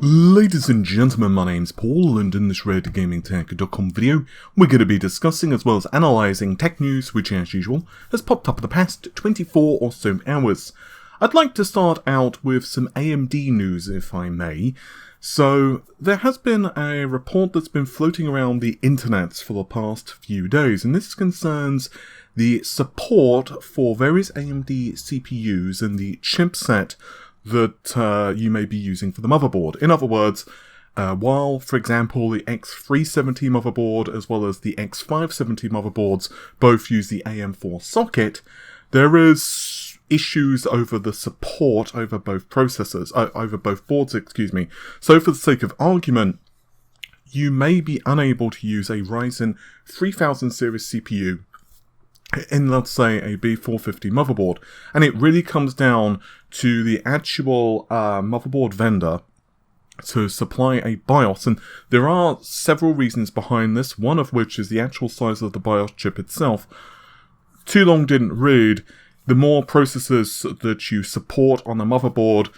Ladies and gentlemen, my name's Paul, and in this RedGamingTech.com video, we're going to be discussing as well as analysing tech news, which as usual, has popped up in the past 24 or so hours. I'd like to start out with some AMD news, if I may. So, there has been a report that's been floating around the internet for the past few days, and this concerns the support for various AMD CPUs and the chipset that you may be using for the motherboard. In other words, while, for example, the X370 motherboard as well as the X570 motherboards both use the AM4 socket, there is issues over the support over both processors, over both boards, excuse me. So for the sake of argument, you may be unable to use a Ryzen 3000 series CPU in, let's say, a B450 motherboard, and it really comes down to the actual motherboard vendor to supply a BIOS, and there are several reasons behind this, one of which is the actual size of the BIOS chip itself. Too long didn't read. The more processors that you support on the motherboard,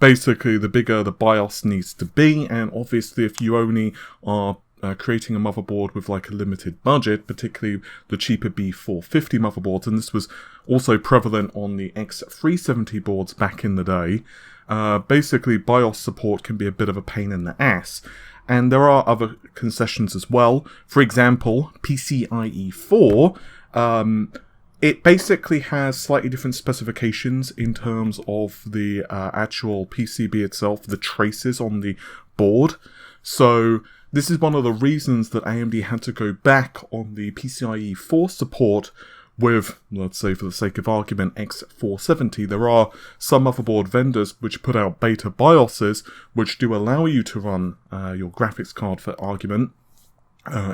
basically the bigger the BIOS needs to be, and obviously if you only are creating a motherboard with like a limited budget, particularly the cheaper B450 motherboards, and this was also prevalent on the X370 boards back in the day. Basically, BIOS support can be a bit of a pain in the ass, and there are other concessions as well. For example, PCIe 4, it basically has slightly different specifications in terms of the actual PCB itself, the traces on the board. So this is one of the reasons that AMD had to go back on the PCIe 4 support with, let's say for the sake of argument, X470. There are some motherboard vendors which put out beta BIOSes which do allow you to run your graphics card, for argument,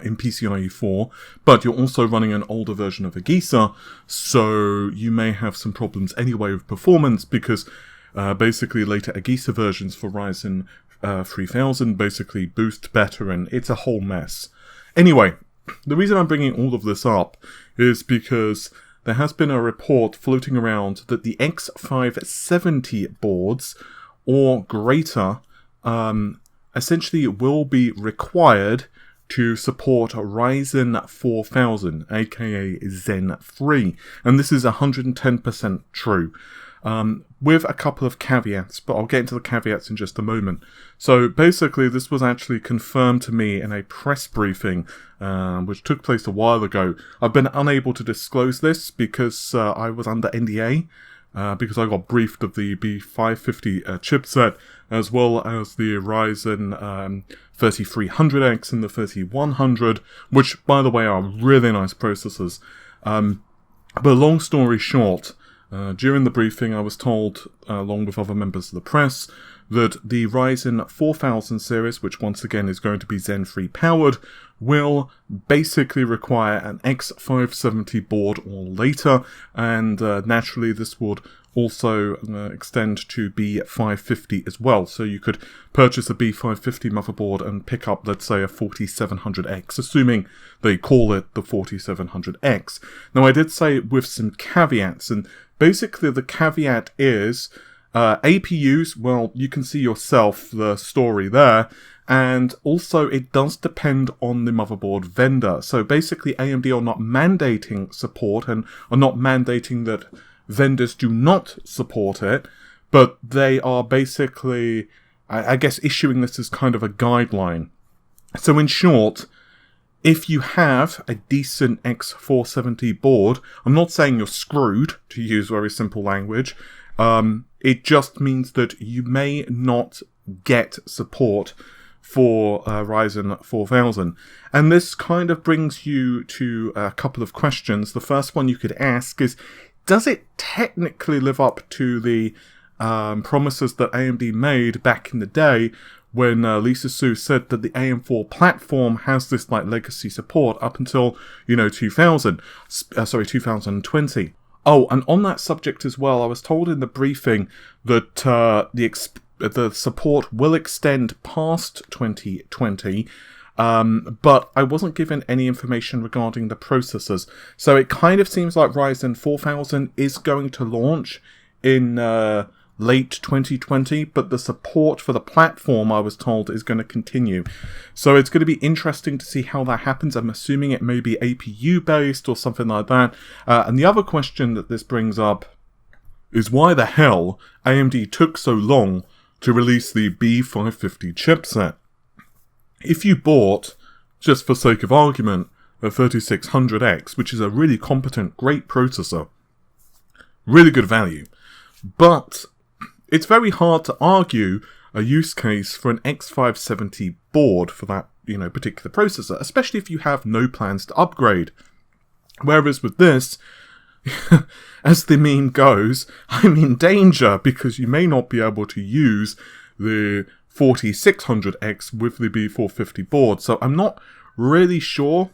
in PCIe 4, but you're also running an older version of AGESA, so you may have some problems anyway with performance because basically later AGESA versions for Ryzen 3000 basically boost better, and it's a whole mess. Anyway, the reason I'm bringing all of this up is because there has been a report floating around that the X570 boards or greater essentially will be required to support Ryzen 4000, aka Zen 3, and this is 110% true. With a couple of caveats, but I'll get into the caveats in just a moment. So basically this was actually confirmed to me in a press briefing which took place a while ago. I've been unable to disclose this because I was under NDA, because I got briefed of the B550 chipset as well as the Ryzen 3300X and the 3100, which by the way are really nice processors. But long story short, during the briefing I was told, along with other members of the press, that the Ryzen 4000 series, which once again is going to be Zen 3 powered, will basically require an X570 board or later, and naturally this would also extend to B550 as well. So you could purchase a B550 motherboard and pick up, let's say, a 4700X, assuming they call it the 4700X. Now I did say with some caveats, and basically the caveat is APUs, well, you can see yourself the story there, and also it does depend on the motherboard vendor. So basically AMD are not mandating support and are not mandating that vendors do not support it, but they are basically, I guess, issuing this as kind of a guideline. So in short, if you have a decent X470 board, I'm not saying you're screwed, to use very simple language, it just means that you may not get support for Ryzen 4000. And this kind of brings you to a couple of questions. The first one you could ask is, does it technically live up to the promises that AMD made back in the day when Lisa Su said that the AM4 platform has this like legacy support up until 2020? Oh, and on that subject as well, I was told in the briefing that the support will extend past 2020, but I wasn't given any information regarding the processors. So it kind of seems like Ryzen 4000 is going to launch in late 2020, but the support for the platform, I was told, is going to continue. So it's going to be interesting to see how that happens. I'm assuming it may be APU based or something like that. And the other question that this brings up is why the hell AMD took so long to release the B550 chipset. If you bought, just for sake of argument, a 3600X, which is a really competent, great processor, really good value, but it's very hard to argue a use case for an X570 board for that, particular processor, especially if you have no plans to upgrade. Whereas with this, as the meme goes, I'm in danger because you may not be able to use the 4600X with the B450 board. So I'm not really sure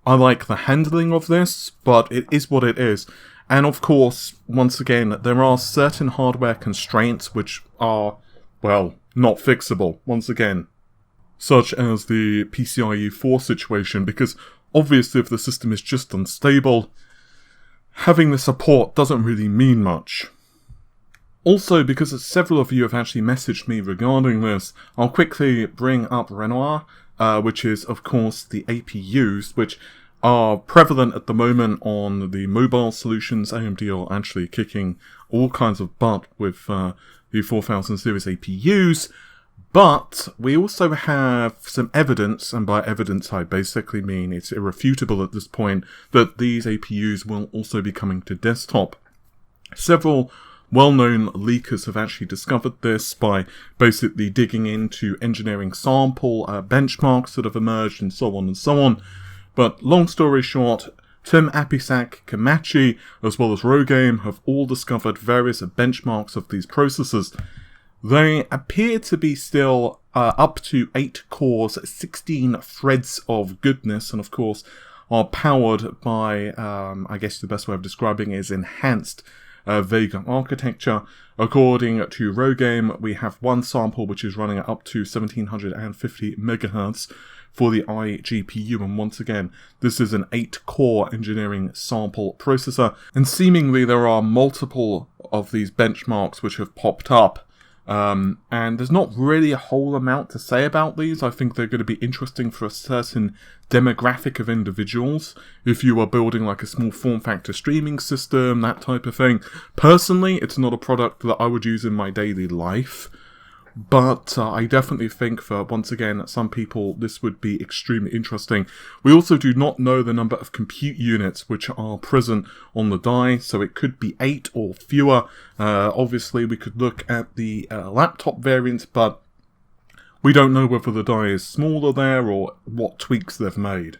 I like the handling of this, but it is what it is. And of course, once again, there are certain hardware constraints which are, well, not fixable, once again, such as the PCIe 4 situation, because obviously if the system is just unstable, having the support doesn't really mean much. Also, because several of you have actually messaged me regarding this, I'll quickly bring up Renoir, which is, of course, the APUs, which are prevalent at the moment on the mobile solutions. AMD are actually kicking all kinds of butt with the 4000 series APUs, but we also have some evidence, and by evidence I basically mean it's irrefutable at this point, that these APUs will also be coming to desktop. Several well-known leakers have actually discovered this by basically digging into engineering sample benchmarks that have emerged and so on and so on. But long story short, Tim Apisak, Kamachi, as well as Rogame have all discovered various benchmarks of these processors. They appear to be still up to 8 cores, 16 threads of goodness, and of course are powered by, I guess the best way of describing it is enhanced Vega architecture. According to Rogame, we have one sample which is running at up to 1750 MHz for the iGPU, and once again, this is an 8-core engineering sample processor, and seemingly there are multiple of these benchmarks which have popped up. And there's not really a whole amount to say about these. I think they're going to be interesting for a certain demographic of individuals. If you are building like a small form factor streaming system, that type of thing. Personally, it's not a product that I would use in my daily life. But I definitely think for, once again, some people this would be extremely interesting. We also do not know the number of compute units which are present on the die, so it could be 8 or fewer. Obviously, we could look at the laptop variant, but we don't know whether the die is smaller there or what tweaks they've made.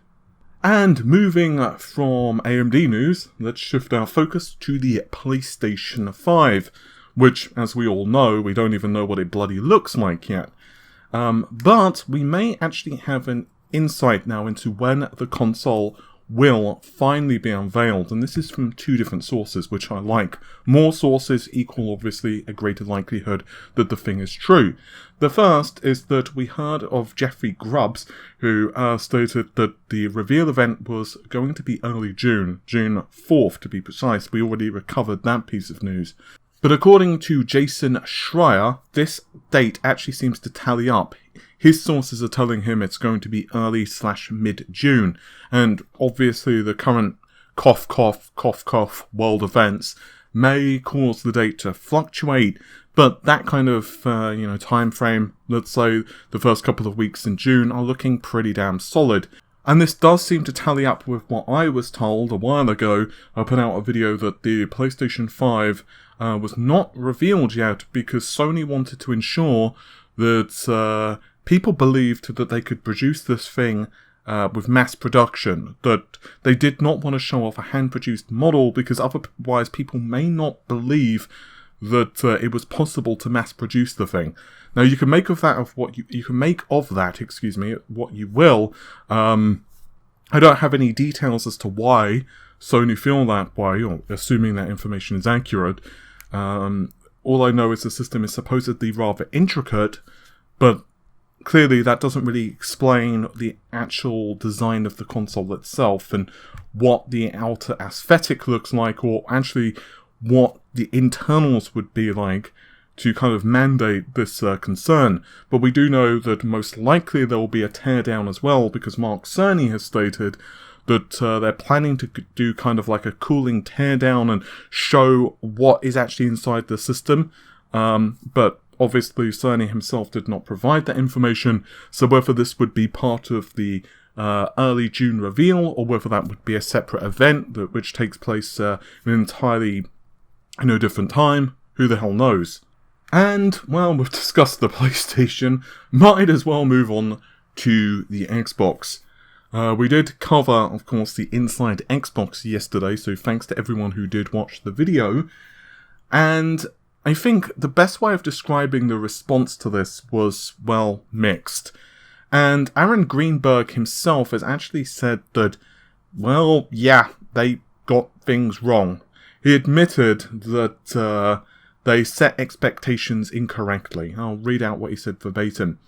And moving from AMD news, let's shift our focus to the PlayStation 5. Which, as we all know, we don't even know what it bloody looks like yet. But we may actually have an insight now into when the console will finally be unveiled, and this is from 2 different sources, which I like. More sources equal, obviously, a greater likelihood that the thing is true. The first is that we heard of Jeffrey Grubbs, who stated that the reveal event was going to be early June 4th to be precise. We already recovered that piece of news. But according to Jason Schreier, this date actually seems to tally up. His sources are telling him it's going to be early/mid-June. And obviously the current cough, cough, cough, cough world events may cause the date to fluctuate. But that kind of, time frame, let's say the first couple of weeks in June, are looking pretty damn solid. And this does seem to tally up with what I was told a while ago. I put out a video that the PlayStation 5 was not revealed yet because Sony wanted to ensure that people believed that they could produce this thing with mass production, that they did not want to show off a hand-produced model because otherwise people may not believe that it was possible to mass produce the thing. Now you can make of that what you will. I don't have any details as to why Sony feel that way, or assuming that information is accurate. All I know is the system is supposedly rather intricate, but clearly that doesn't really explain the actual design of the console itself and what the outer aesthetic looks like, or actually what the internals would be like to kind of mandate this concern. But we do know that most likely there will be a teardown as well, because Mark Cerny has stated that they're planning to do kind of like a cooling teardown and show what is actually inside the system. But obviously Cerny himself did not provide that information, so whether this would be part of the early June reveal, or whether that would be a separate event which takes place in an entirely different time, who the hell knows. And, well, we've discussed the PlayStation, might as well move on to the Xbox. We did cover, of course, the Inside Xbox yesterday, so thanks to everyone who did watch the video. And I think the best way of describing the response to this was, well, mixed. And Aaron Greenberg himself has actually said that, well, yeah, they got things wrong. He admitted that they set expectations incorrectly. I'll read out what he said verbatim.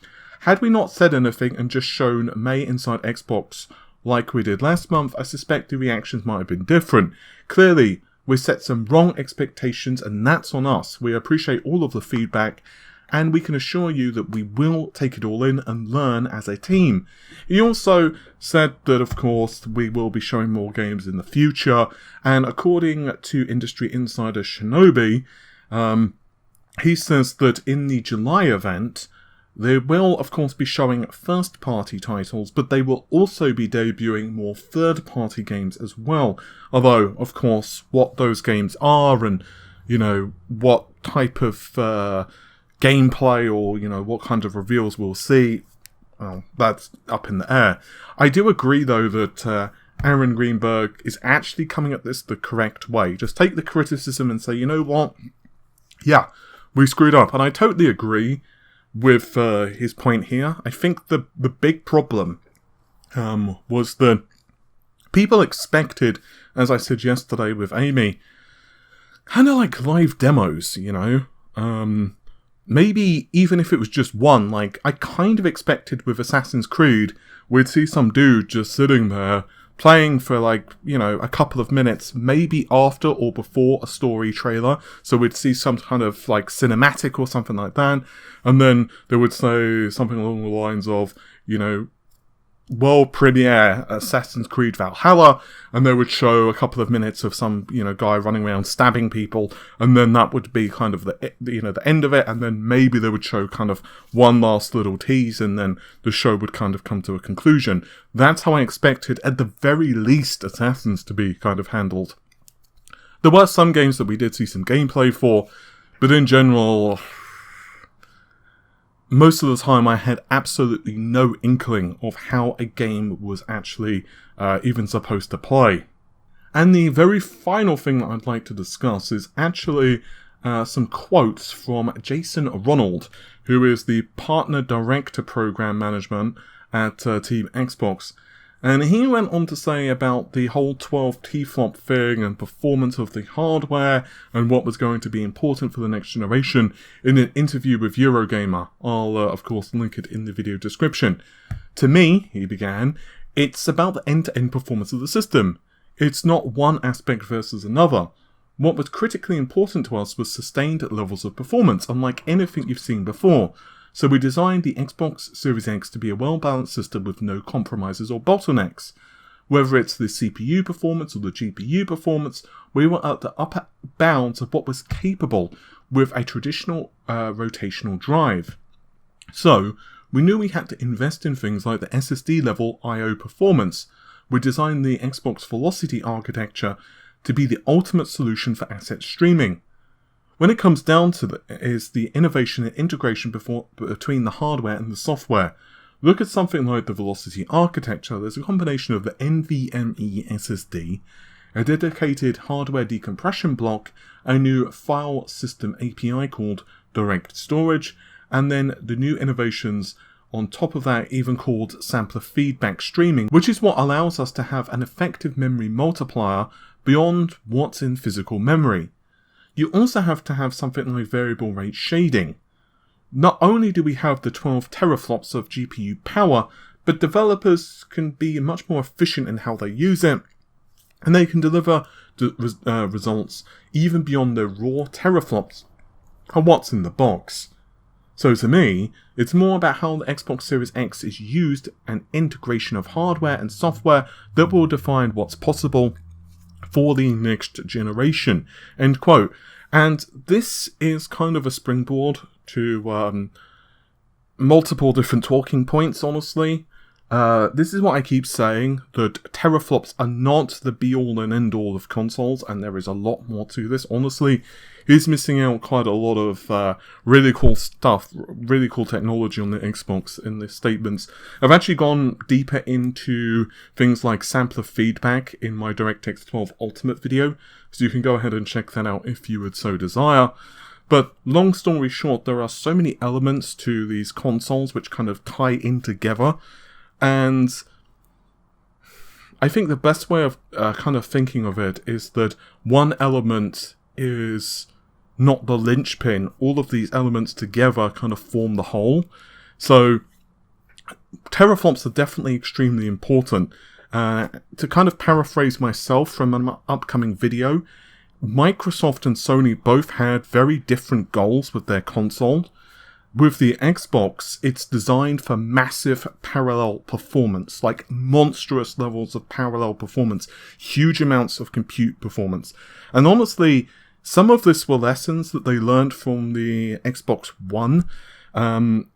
Had we not said anything and just shown May Inside Xbox like we did last month, I suspect the reactions might have been different. Clearly, we set some wrong expectations, and that's on us. We appreciate all of the feedback, and we can assure you that we will take it all in and learn as a team. He also said that, of course, we will be showing more games in the future, and according to industry insider Shinobi, he says that in the July event, they will, of course, be showing first-party titles, but they will also be debuting more third-party games as well. Although, of course, what those games are and, what type of gameplay or, what kind of reveals we'll see, well, that's up in the air. I do agree, though, that Aaron Greenberg is actually coming at this the correct way. Just take the criticism and say, you know what? Yeah, we screwed up. And I totally agree with his point here. I think the big problem was that people expected, as I said yesterday with Amy, kind of like live demos, maybe even if it was just one, like I kind of expected with Assassin's Creed, we'd see some dude just sitting there playing for a couple of minutes, maybe after or before a story trailer. So we'd see some kind of cinematic or something like that. And then they would say something along the lines of, world premiere Assassin's Creed Valhalla, and they would show a couple of minutes of some guy running around stabbing people, and then that would be kind of the end of it, and then maybe they would show kind of one last little tease, and then the show would kind of come to a conclusion. That's how I expected, at the very least, Assassins to be kind of handled. There were some games that we did see some gameplay for, but in general, most of the time I had absolutely no inkling of how a game was actually even supposed to play. And the very final thing that I'd like to discuss is actually some quotes from Jason Ronald, who is the Partner Director Program Management at Team Xbox. And he went on to say about the whole 12 T-flop thing and performance of the hardware and what was going to be important for the next generation in an interview with Eurogamer. I'll, of course, link it in the video description. To me, he began, it's about the end-to-end performance of the system. It's not one aspect versus another. What was critically important to us was sustained levels of performance, unlike anything you've seen before. So we designed the Xbox Series X to be a well-balanced system with no compromises or bottlenecks. Whether it's the CPU performance or the GPU performance, we were at the upper bounds of what was capable with a traditional rotational drive. So we knew we had to invest in things like the SSD level I/O performance. We designed the Xbox Velocity architecture to be the ultimate solution for asset streaming. When it comes down to is the innovation and integration between the hardware and the software. Look at something like the Velocity architecture. There's a combination of the NVMe SSD, a dedicated hardware decompression block, a new file system API called Direct Storage, and then the new innovations on top of that even called sampler feedback streaming, which is what allows us to have an effective memory multiplier beyond what's in physical memory. You also have to have something like variable rate shading. Not only do we have the 12 teraflops of GPU power, but developers can be much more efficient in how they use it, and they can deliver results even beyond their raw teraflops. and what's in the box. So to me, it's more about how the Xbox Series X is used and integration of hardware and software that will define what's possible for the next generation, end quote. And this is kind of a springboard to multiple different talking points, honestly. This is what I keep saying, that teraflops are not the be-all and end-all of consoles, and there is a lot more to this. Honestly, he's missing out quite a lot of really cool stuff, really cool technology on the Xbox in the statements. I've actually gone deeper into things like sampler feedback in my DirectX 12 Ultimate video, so you can go ahead and check that out if you would so desire. But long story short, there are so many elements to these consoles which kind of tie in together. And I think the best way of kind of thinking of it is that one element is not the linchpin. All of these elements together kind of form the whole. So teraflops are definitely extremely important. To kind of paraphrase myself from an upcoming video, Microsoft and Sony both had very different goals with their console. With the Xbox, it's designed for massive parallel performance, like monstrous levels of parallel performance, huge amounts of compute performance. And honestly, some of this were lessons that they learned from the Xbox One,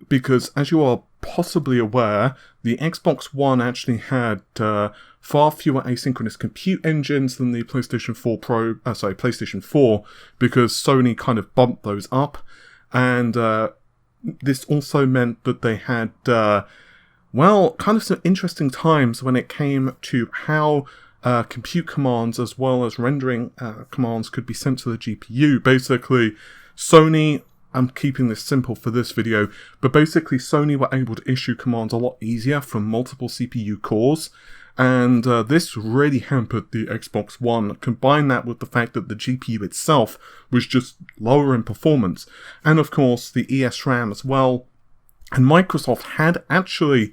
because as you are possibly aware, the Xbox One actually had far fewer asynchronous compute engines than the PlayStation 4, because Sony kind of bumped those up, and this also meant that they had, kind of some interesting times when it came to how compute commands as well as rendering commands could be sent to the GPU. Basically, Sony, I'm keeping this simple for this video, but basically Sony were able to issue commands a lot easier from multiple CPU cores, and this really hampered the Xbox One. Combine that with the fact that the GPU itself was just lower in performance, and of course the ESRAM as well. And Microsoft had actually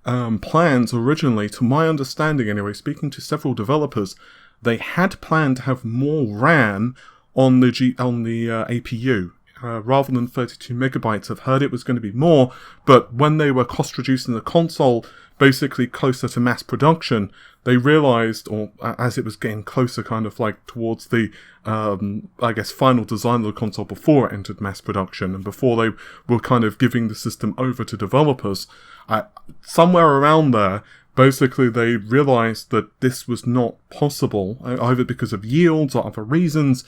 plans originally, to my understanding anyway, speaking to several developers, they had planned to have more RAM on the APU. Rather than 32 megabytes. I've heard it was going to be more, but when they were cost reducing the console basically closer to mass production, they realized, or as it was getting closer kind of like towards the final design of the console before it entered mass production and before they were kind of giving the system over to developers, somewhere around there, basically they realized that this was not possible, either because of yields or other reasons,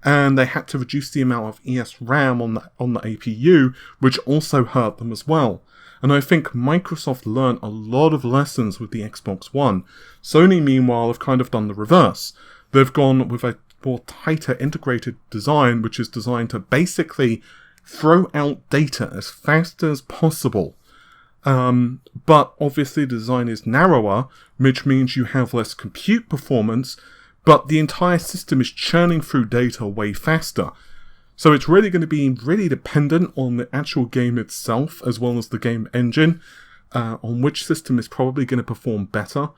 and they had to reduce the amount of ESRAM on the APU, which also hurt them as well. And I think Microsoft learned a lot of lessons with the Xbox One. Sony, meanwhile, have kind of done the reverse. They've gone with a more tighter integrated design, which is designed to basically throw out data as fast as possible. But obviously the design is narrower, which means you have less compute performance, but the entire system is churning through data way faster. So it's really going to be really dependent on the actual game itself, as well as the game engine, on which system is probably going to perform better.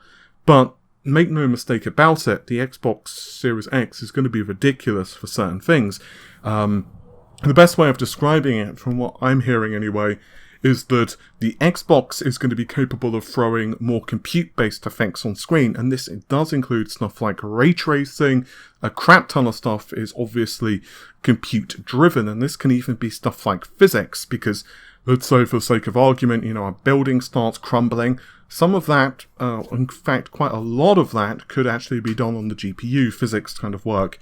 But make no mistake about it, the Xbox Series X is going to be ridiculous for certain things. The best way of describing it, from what I'm hearing anyway, is that the Xbox is going to be capable of throwing more compute-based effects on screen, and this it does include stuff like ray tracing. A crap ton of stuff is obviously compute-driven, and this can even be stuff like physics, because let's say for the sake of argument, a building starts crumbling. Some of that, in fact quite a lot of that, could actually be done on the GPU, physics kind of work.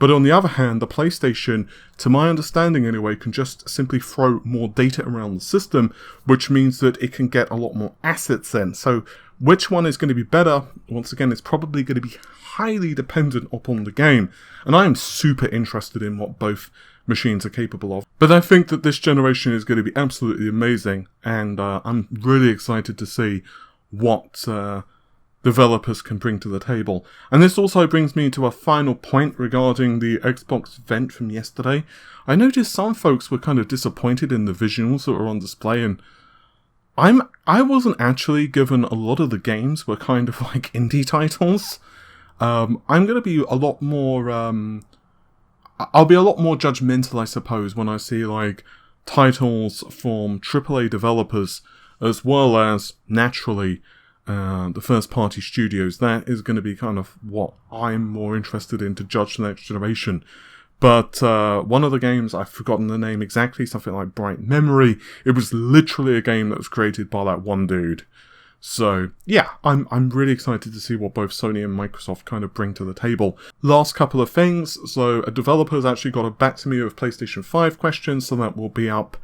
But on the other hand, the PlayStation, to my understanding anyway, can just simply throw more data around the system, which means that it can get a lot more assets in. So which one is going to be better? Once again, it's probably going to be highly dependent upon the game. And I am super interested in what both machines are capable of. But I think that this generation is going to be absolutely amazing, and I'm really excited to see what developers can bring to the table. And this also brings me to a final point regarding the Xbox event from yesterday. I noticed some folks were kind of disappointed in the visuals that were on display, and I wasn't actually, given a lot of the games were kind of like indie titles. I'm going to be a lot more, I'll be a lot more judgmental, I suppose, when I see, like, titles from AAA developers, as well as, naturally, the first-party studios. That is going to be kind of what I'm more interested in to judge the next generation. But one of the games, I've forgotten the name exactly, something like Bright Memory, it was literally a game that was created by that one dude. So, yeah, I'm really excited to see what both Sony and Microsoft kind of bring to the table. Last couple of things. So, a developer's actually got back to me with PlayStation 5 questions, so that will be up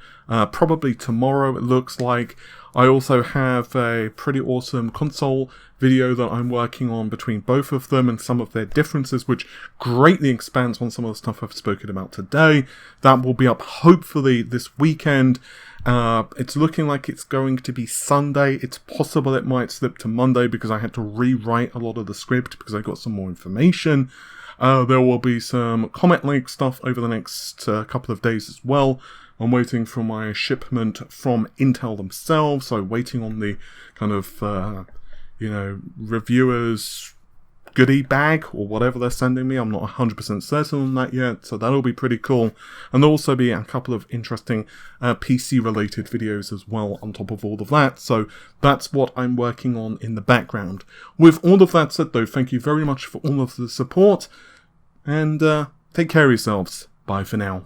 probably tomorrow, it looks like. I also have a pretty awesome console video that I'm working on between both of them and some of their differences, which greatly expands on some of the stuff I've spoken about today. That will be up hopefully this weekend. It's looking like it's going to be Sunday. It's possible it might slip to Monday because I had to rewrite a lot of the script because I got some more information. There will be some comment link stuff over the next couple of days as well. I'm waiting for my shipment from Intel themselves, so waiting on the kind of, reviewers goodie bag or whatever they're sending me. I'm not 100% certain on that yet, so that'll be pretty cool. And there'll also be a couple of interesting PC-related videos as well on top of all of that, so that's what I'm working on in the background. With all of that said, though, thank you very much for all of the support, and take care of yourselves. Bye for now.